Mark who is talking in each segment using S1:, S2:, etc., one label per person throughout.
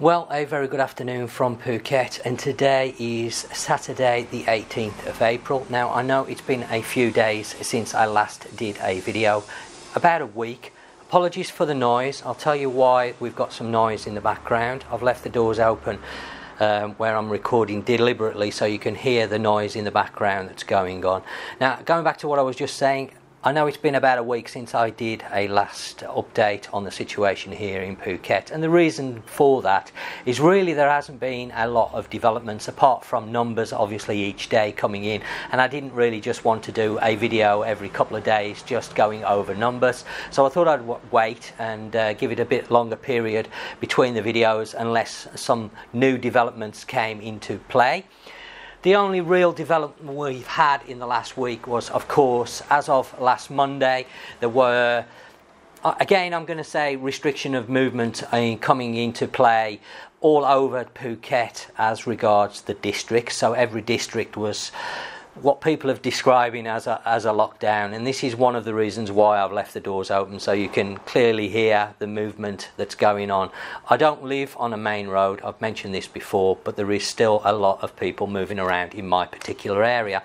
S1: Well, a very good afternoon from Phuket, and today is Saturday the 18th of April. Now, I know it's been a few days since I last did a video, about a week. Apologies for the noise. I'll tell you why we've got some noise in the background. I've left the doors open where I'm recording deliberately so you can hear the noise in the background that's going on. Now, going back to what I was just saying, I know it's been about a week since I did a last update on the situation here in Phuket, and the reason for that is really there hasn't been a lot of developments apart from numbers obviously each day coming in, and I didn't really just want to do a video every couple of days just going over numbers, so I thought I'd wait and give it a bit longer period between the videos unless some new developments came into play. The only real development we've had in the last week was, of course, as of last Monday, there were, again, I'm going to say restriction of movement coming into play all over Phuket as regards the district. So every district was what people have describing as a lockdown, and this is one of the reasons why I've left the doors open, so you can clearly hear the movement that's going on. I don't live on a main road, I've mentioned this before, but there is still a lot of people moving around in my particular area.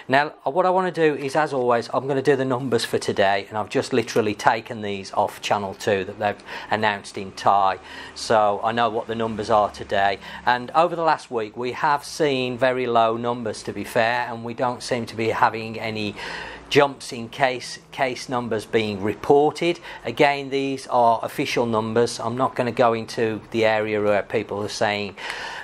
S1: Now, what I want to do is, as always, I'm going to do the numbers for today, and I've just literally taken these off Channel 2 that they've announced in Thai, so I know what the numbers are today. And over the last week we have seen very low numbers, to be fair, and we don't seem to be having any jumps in case numbers being reported. Again, these are official numbers. I'm not going to go into the area where people are saying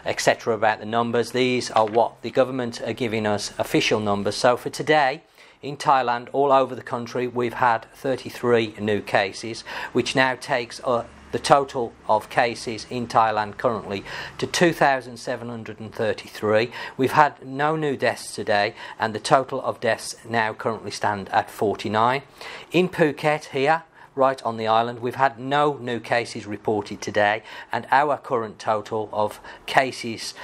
S1: etc. about the numbers. These are what the government are giving us, official numbers. So for today in Thailand, all over the country, we've had 33 new cases, which now takes the total of cases in Thailand currently to 2,733. We've had no new deaths today, and the total of deaths now currently stand at 49. In Phuket here, right on the island, we've had no new cases reported today, and our current total of cases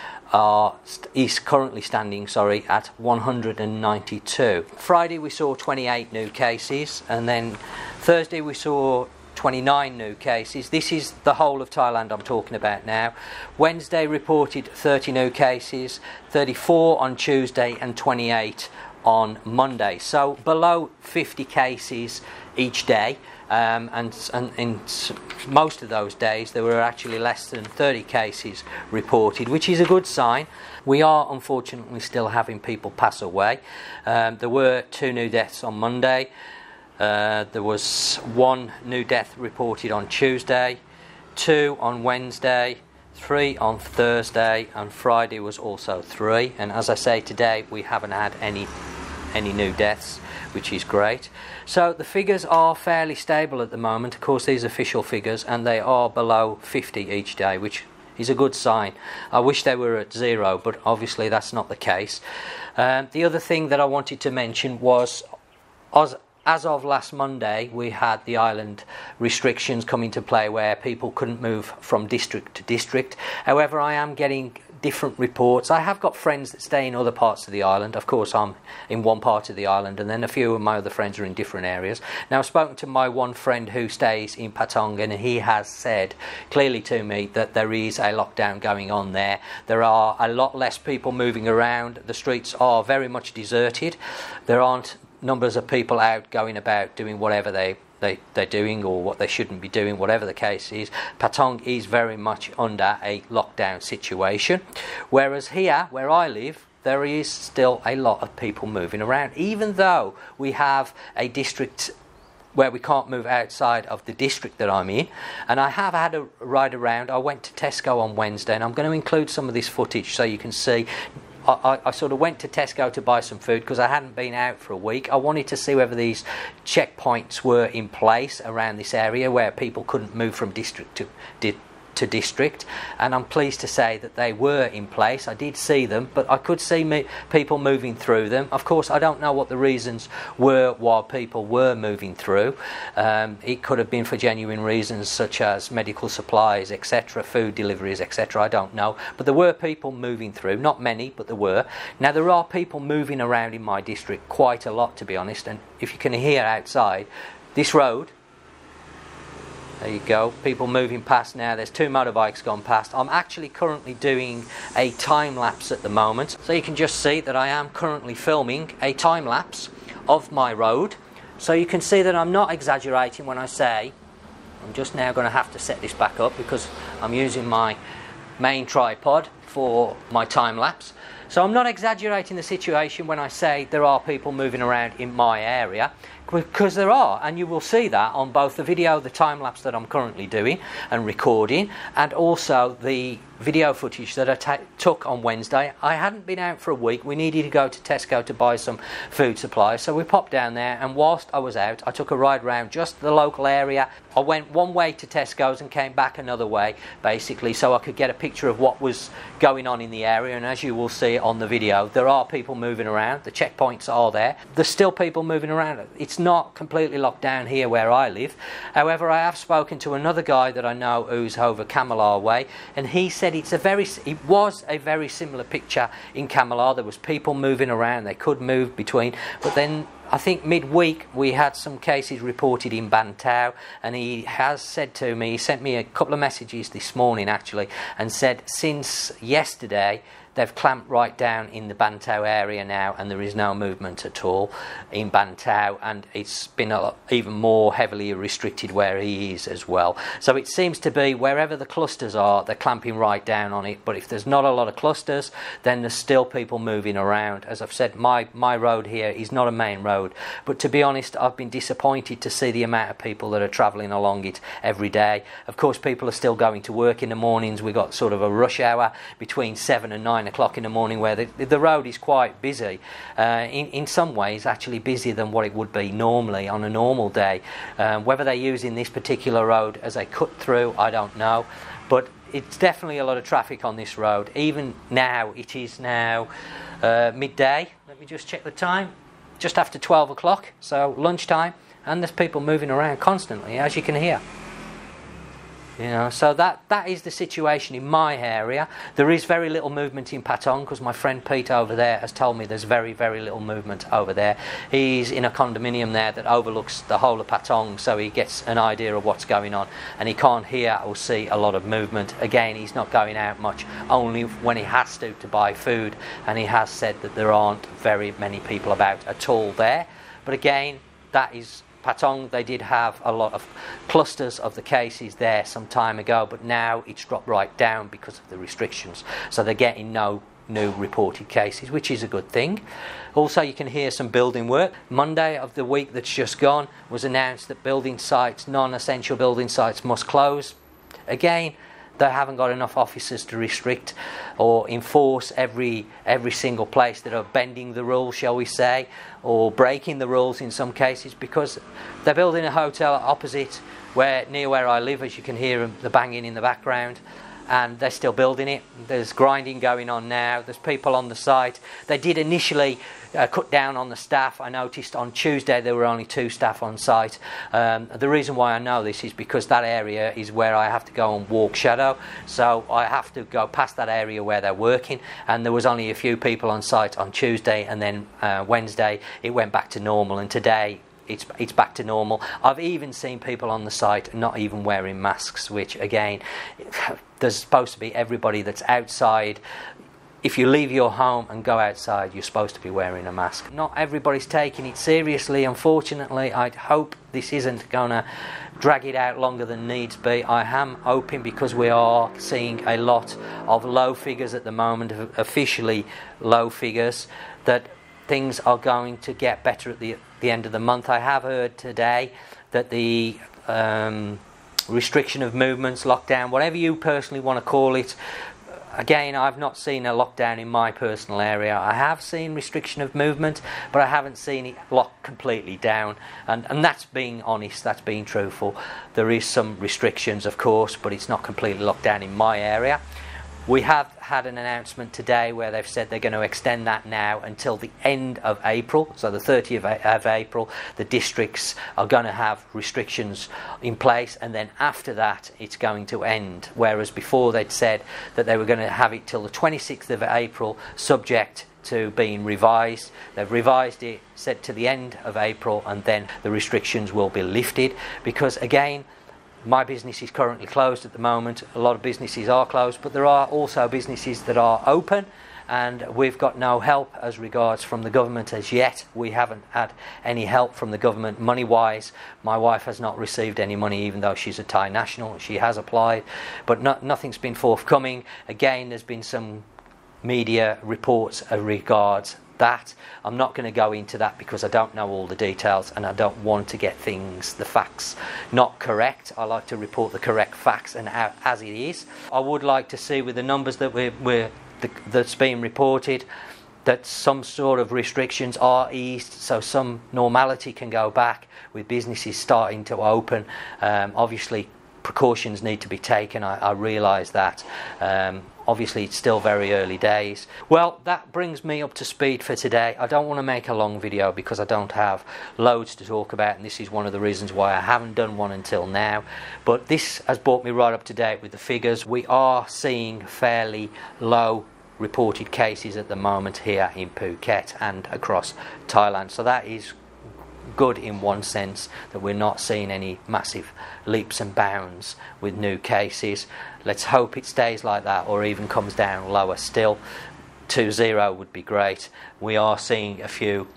S1: is currently standing at 192. Friday we saw 28 new cases, and then Thursday we saw 29 new cases. This is the whole of Thailand I'm talking about now. Wednesday reported 30 new cases, 34 on Tuesday and 28 on Monday. So below 50 cases each day, and in most of those days there were actually less than 30 cases reported, which is a good sign. We are unfortunately still having people pass away. There were 2 new deaths on Monday. There was 1 new death reported on Tuesday, 2 on Wednesday, 3 on Thursday, and Friday was also 3. And as I say, today we haven't had any new deaths, which is great. So the figures are fairly stable at the moment. Of course, these official figures, and they are below 50 each day, which is a good sign. I wish they were at 0, but obviously that's not the case. The other thing that I wanted to mention was, as of last Monday, we had the island restrictions come into play where people couldn't move from district to district. However, I am getting different reports. I have got friends that stay in other parts of the island. Of course, I'm in one part of the island, and then a few of my other friends are in different areas. Now, I've spoken to my one friend who stays in Patong, and he has said clearly to me that there is a lockdown going on there. There are a lot less people moving around. The streets are very much deserted. There aren't numbers of people out going about doing whatever they're doing or what they shouldn't be doing, whatever the case is. Patong is very much under a lockdown situation, whereas here where I live there is still a lot of people moving around, even though we have a district where we can't move outside of the district that I'm in. And I have had a ride around. I went to Tesco on Wednesday, and I'm going to include some of this footage so you can see. I sort of went to Tesco to buy some food because I hadn't been out for a week. I wanted to see whether these checkpoints were in place around this area where people couldn't move from district to district, and I'm pleased to say that they were in place. I did see them, but I could see people moving through them. Of course, I don't know what the reasons were why people were moving through. It could have been for genuine reasons such as medical supplies, etc., food deliveries, etc. I don't know, but there were people moving through. Not many, but there were. Now, there are people moving around in my district quite a lot, to be honest, and if you can hear outside, this road There you go, people moving past now. There's 2 motorbikes gone past. I'm actually currently doing a time lapse at the moment, so you can just see that I am currently filming a time lapse of my road. So you can see that I'm not exaggerating when I say, I'm just now going to have to set this back up because I'm using my main tripod for my time lapse. So I'm not exaggerating the situation when I say there are people moving around in my area, because there are, and you will see that on both the video, the time lapse that I'm currently doing and recording, and also the video footage that I took on Wednesday. I hadn't been out for a week. We needed to go to Tesco to buy some food supplies, so we popped down there, and whilst I was out, I took a ride around just the local area. I went one way to Tesco's and came back another way, basically, so I could get a picture of what was going on in the area. And as you will see on the video, there are people moving around. The checkpoints are there. There's still people moving around. It's not completely locked down here where I live. However, I have spoken to another guy that I know who's over Kamilar way, and he said it was a very similar picture in Kamilar. There was people moving around. They could move between, but then I think midweek we had some cases reported in Bantau, and he has said to me, he sent me a couple of messages this morning actually, and said since yesterday they've clamped right down in the Bantau area now, and there is no movement at all in Bantau, and it's been even more heavily restricted where he is as well. So it seems to be wherever the clusters are, they're clamping right down on it. But if there's not a lot of clusters, then there's still people moving around. As I've said, my road here is not a main road, but to be honest, I've been disappointed to see the amount of people that are travelling along it every day. Of course, people are still going to work in the mornings. We've got sort of a rush hour between 7 and 9 o'clock in the morning where the road is quite busy, in some ways actually busier than what it would be normally on a normal day. Whether they're using this particular road as a cut through, I don't know, but it's definitely a lot of traffic on this road. Even now, it is now midday. Let me just check the time, just after 12 o'clock, so lunchtime, and there's people moving around constantly, as you can hear. You know, so that is the situation in my area. There is very little movement in Patong, because my friend Pete over there has told me there's very, very little movement over there. He's in a condominium there that overlooks the whole of Patong, so he gets an idea of what's going on, and he can't hear or see a lot of movement. Again, he's not going out much, only when he has to buy food, and he has said that there aren't very many people about at all there. But again, that is Patong. They did have a lot of clusters of the cases there some time ago, but now it's dropped right down because of the restrictions, so they're getting no new reported cases, which is a good thing. Also, you can hear some building work. Monday of the week that's just gone was announced that building sites, non-essential building sites, must close. Again, they haven't got enough officers to restrict or enforce every single place that are bending the rules, shall we say, or breaking the rules in some cases, because they're building a hotel opposite near where I live, as you can hear the banging in the background, and they're still building it. There's grinding going on now. There's people on the site. They did initially cut down on the staff. I noticed on Tuesday there were only 2 staff on site. The reason why I know this is because that area is where I have to go and walk shadow, so I have to go past that area where they're working, and there was only a few people on site on Tuesday, and then Wednesday it went back to normal, and today it's back to normal. I've even seen people on the site not even wearing masks, which again, there's supposed to be everybody that's outside. If you leave your home and go outside, you're supposed to be wearing a mask. Not everybody's taking it seriously, unfortunately. I hope this isn't going to drag it out longer than needs be. I am hoping, because we are seeing a lot of low figures at the moment, officially low figures, that things are going to get better at the end of the month. I have heard today that the restriction of movements, lockdown, whatever you personally want to call it, again, I've not seen a lockdown in my personal area. I have seen restriction of movement, but I haven't seen it locked completely down, and that's being honest, that's being truthful. There is some restrictions, of course, but it's not completely locked down in my area. We have had an announcement today where they've said they're going to extend that now until the end of April. So the 30th of April, the districts are going to have restrictions in place, and then after that it's going to end. Whereas before they'd said that they were going to have it till the 26th of April, subject to being revised. They've revised it, said to the end of April, and then the restrictions will be lifted, because again, My business is currently closed at the moment. A lot of businesses are closed, but there are also businesses that are open, and we've got no help as regards from the government as yet. We haven't had any help from the government money-wise. My wife has not received any money, even though she's a Thai national. She has applied, but nothing's been forthcoming. Again, there's been some media reports as regards that. I'm not going to go into that because I don't know all the details, and I don't want to get the facts not correct. I like to report the correct facts and as it is. I would like to see, with the numbers that that's being reported, that some sort of restrictions are eased, so some normality can go back with businesses starting to open. Obviously precautions need to be taken, I realise that. Obviously it's still very early days. Well, that brings me up to speed for today. I don't want to make a long video because I don't have loads to talk about, and this is one of the reasons why I haven't done one until now. But this has brought me right up to date with the figures. We are seeing fairly low reported cases at the moment here in Phuket and across Thailand, so that is good in one sense, that we're not seeing any massive leaps and bounds with new cases. Let's hope it stays like that, or even comes down lower still. 2-0 would be great. We are seeing a few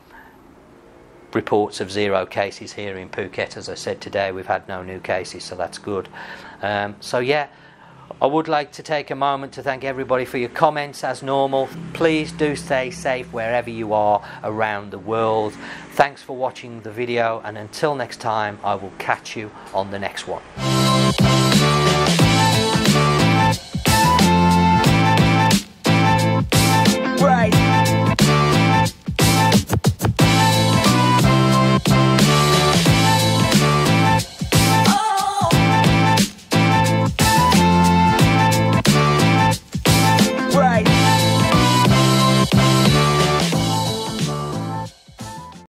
S1: reports of 0 cases here in Phuket. As I said today, we've had no new cases, so that's good. So yeah, I would like to take a moment to thank everybody for your comments as normal. Please do stay safe wherever you are around the world. Thanks for watching the video, and until next time, I will catch you on the next one.